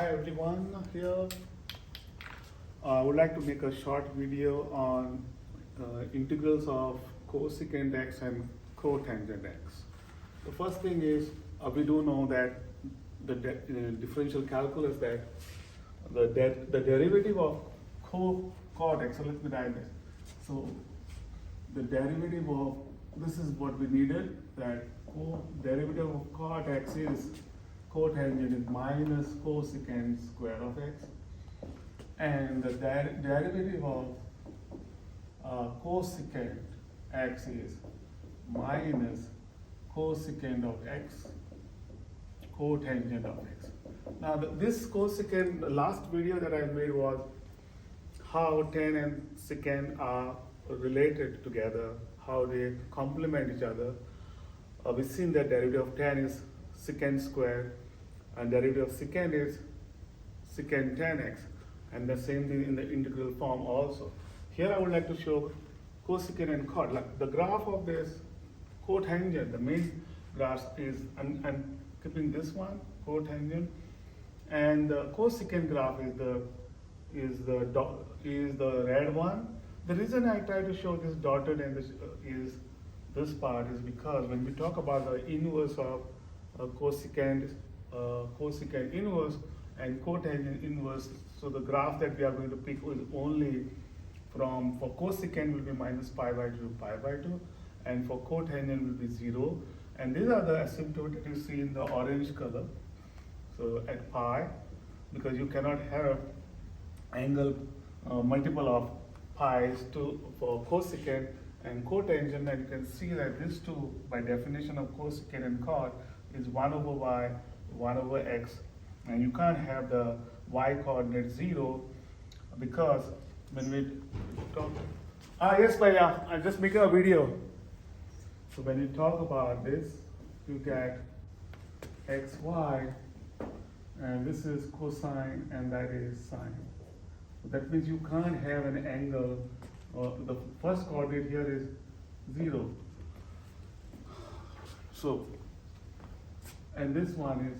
Hi everyone here. I would like to make a short video on integrals of cosecant x and cotangent x. The first thing is we do know that the differential calculus that the derivative of cot x, so let me write this. So the derivative of, this is what we needed, that derivative of cot x is cotangent is minus cosecant square of x, and the derivative of cosecant x is minus cosecant of x cotangent of x. Now this cosecant, the last video that I made was how tan and secant are related together, how they complement each other. We've seen that derivative of tan is secant squared, and derivative of secant is secant tan x, and the same thing in the integral form also. Here I would like to show cosecant and cot. Like the graph of this cotangent, the main graph is, I'm keeping this one, cotangent, and the cosecant graph is the red one. The reason I try to show this dotted and this part is because when we talk about the inverse of cosecant inverse and cotangent inverse, so the graph that we are going to pick is only for cosecant will be minus pi by 2 to pi by 2, and for cotangent will be 0. And these are the asymptotes that you see in the orange color. So at pi, because you cannot have angle multiple of pi's for cosecant and cotangent, and you can see that these two, by definition of cosecant and cot, is 1 over y, 1 over x, and you can't have the y coordinate 0, because when we talk, yes, but yeah, I'm just making a video. So when you talk about this, you get xy, and this is cosine, and that is sine. So that means you can't have an angle, the first coordinate here is 0. So, and this one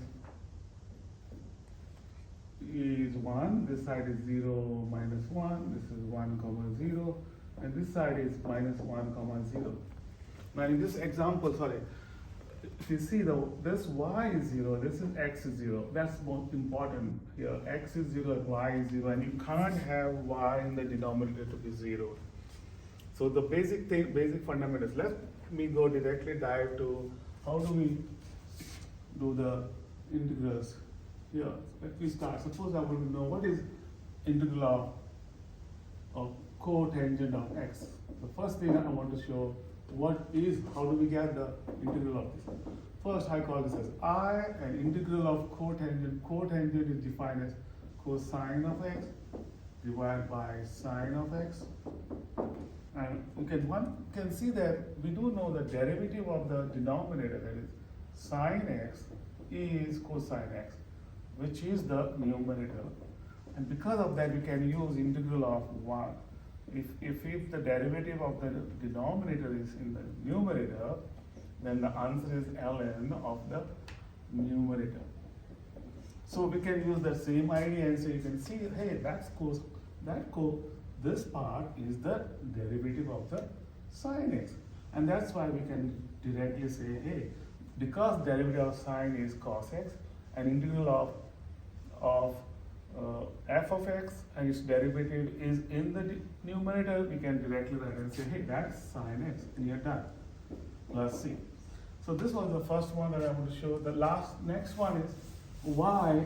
is 1, this side is 0, minus 1, this is 1, comma 0, and this side is minus 1, comma 0. Now in this example, if you see this y is 0, this is x is 0. That's most important here. X is 0 and y is 0, and you can't have y in the denominator to be 0. So the basic fundamentals. Let me go directly dive to how do we do the integrals. Here, let me start. Suppose I want to know what is integral of cotangent of x. The first thing I want to show, how do we get the integral of this? First, I call this as I, and integral of cotangent. Cotangent is defined as cosine of x divided by sine of x. And one can see that we do know the derivative of the denominator, that is sine x is cosine x, which is the numerator. And because of that, we can use integral of 1. If the derivative of the denominator is in the numerator, then the answer is ln of the numerator. So we can use the same idea, and so you can see, hey, this part is the derivative of the sine x. And that's why we can directly say, hey, because derivative of sine is cos x, and integral of f of x and its derivative is in the numerator, we can directly write and say, hey, that's sine x, and you're done. Plus c. So this was the first one that I want to show. The next one is y.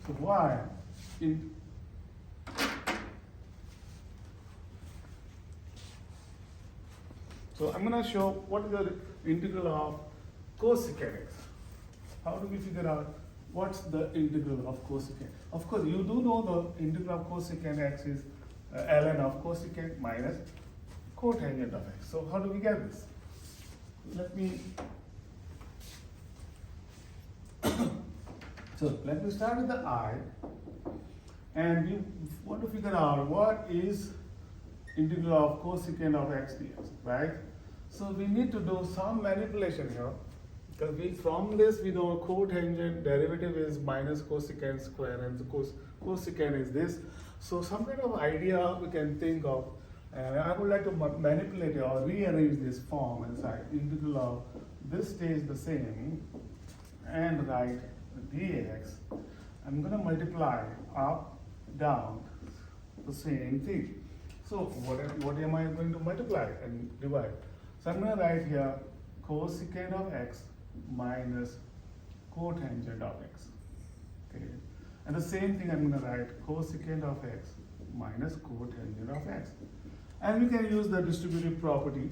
So y so I'm going to show what is the integral of cosecant x. How do we figure out what's the integral of cosecant? Of course, you do know the integral of cosecant x is ln of cosecant minus cotangent of x. So how do we get this? Let me start with the I, and we want to figure out what is integral of cosecant of x dx, right? So we need to do some manipulation here, because from this we know cotangent derivative is minus cosecant square, and the cosecant is this. So some kind of idea we can think of, and I would like to manipulate or rearrange this form inside. Integral of this stays the same, and write dx. I'm going to multiply up, down, the same thing. So what am I going to multiply and divide? So I'm going to write here cosecant of x minus cotangent of x. Okay. And the same thing I'm going to write cosecant of x minus cotangent of x. And we can use the distributive property.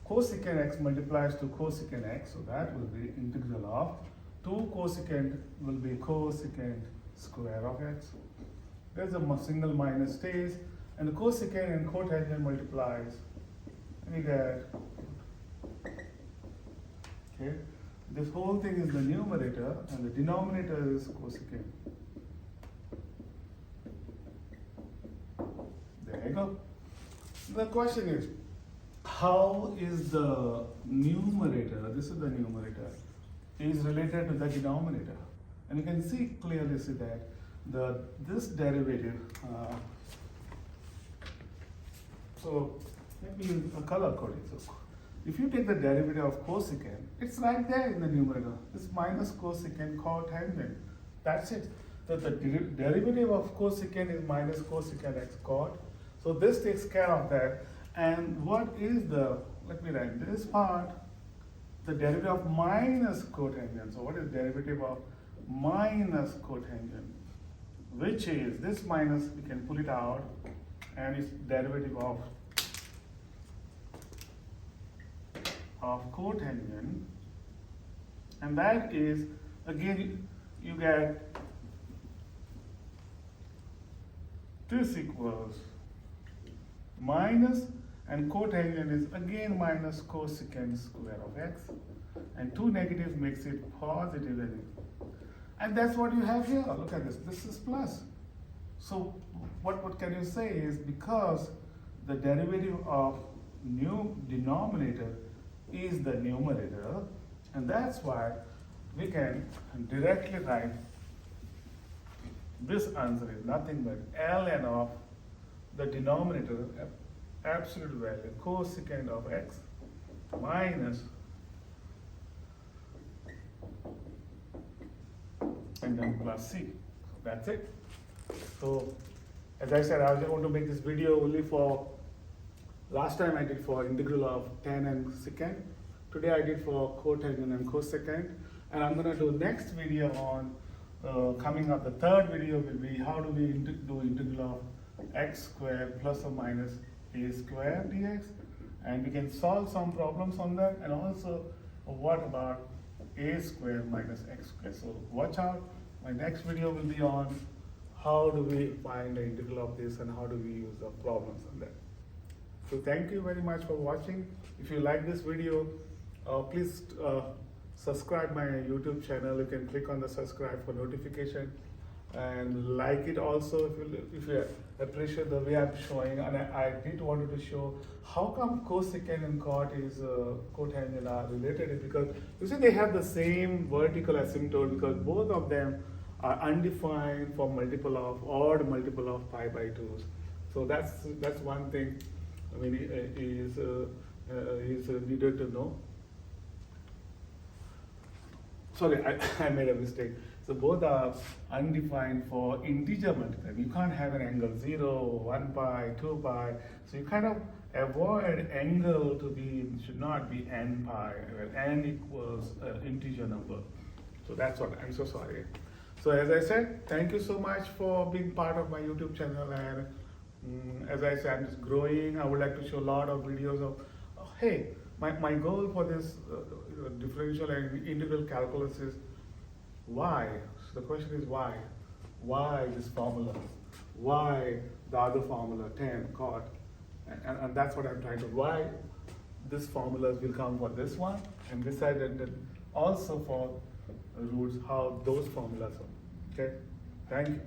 Cosecant x multiplies to cosecant x, so that will be integral of 2 cosecant will be cosecant square of x. There's a single minus stays, and the cosecant and cotangent multiplies, and we get, okay, this whole thing is the numerator, and the denominator is cosecant. There you go. The question is, how is the numerator, this is the numerator, is related to the denominator? And you can see clearly that this derivative, so let me use a color coding. So if you take the derivative of cosecant, it's right there in the numerator. It's minus cosecant cotangent. That's it. So the derivative of cosecant is minus cosecant x cot. So this takes care of that. And what is the, let me write this part, the derivative of minus cotangent. So what is derivative of minus cotangent? Which is this minus, we can pull it out, and it's derivative of cotangent. And that is, again, you get this equals minus, and cotangent is again minus cosecant square of x, and 2 negatives makes it positive, and that's what you have here. Look at this, this is plus. So what can you say is, because the derivative of new denominator is the numerator, and that's why we can directly write this answer is nothing but ln of the denominator, absolute value, cosecant of x minus, and then plus c. So that's it. So as I said, I just want to make this video only for, last time I did for integral of tan and secant. Today I did for cotangent and cosecant. And I'm going to do next video on, coming up, the third video will be how do we do integral of x squared plus or minus a squared dx, and we can solve some problems on that, and also what about a squared minus x squared. So watch out, my next video will be on how do we find the integral of this and how do we use the problems on that. So thank you very much for watching. If you like this video, please subscribe my YouTube channel. You can click on the subscribe for notification, and like it also if you appreciate the way I'm showing. And I did wanted to show how come cosecant and cot is cotangent are related, because you see they have the same vertical asymptote, because both of them are undefined for multiple of odd multiple of pi by 2s. So that's one thing I mean is needed to know. Sorry, I made a mistake. So both are undefined for integer multiply. You can't have an angle 0, 1 pi, 2 pi. So you kind of avoid angle to be, should not be n pi, where n equals integer number. So that's what, I'm so sorry. So as I said, thank you so much for being part of my YouTube channel. And as I said, I'm just growing. I would like to show a lot of videos of, hey, my goal for this differential and integral calculus is why. So the question is why? Why this formula? Why the other formula, tan, cot? And that's what I'm trying to, why this formulas will come for this one, and this side, and then also for roots, how those formulas are. Okay? Thank you.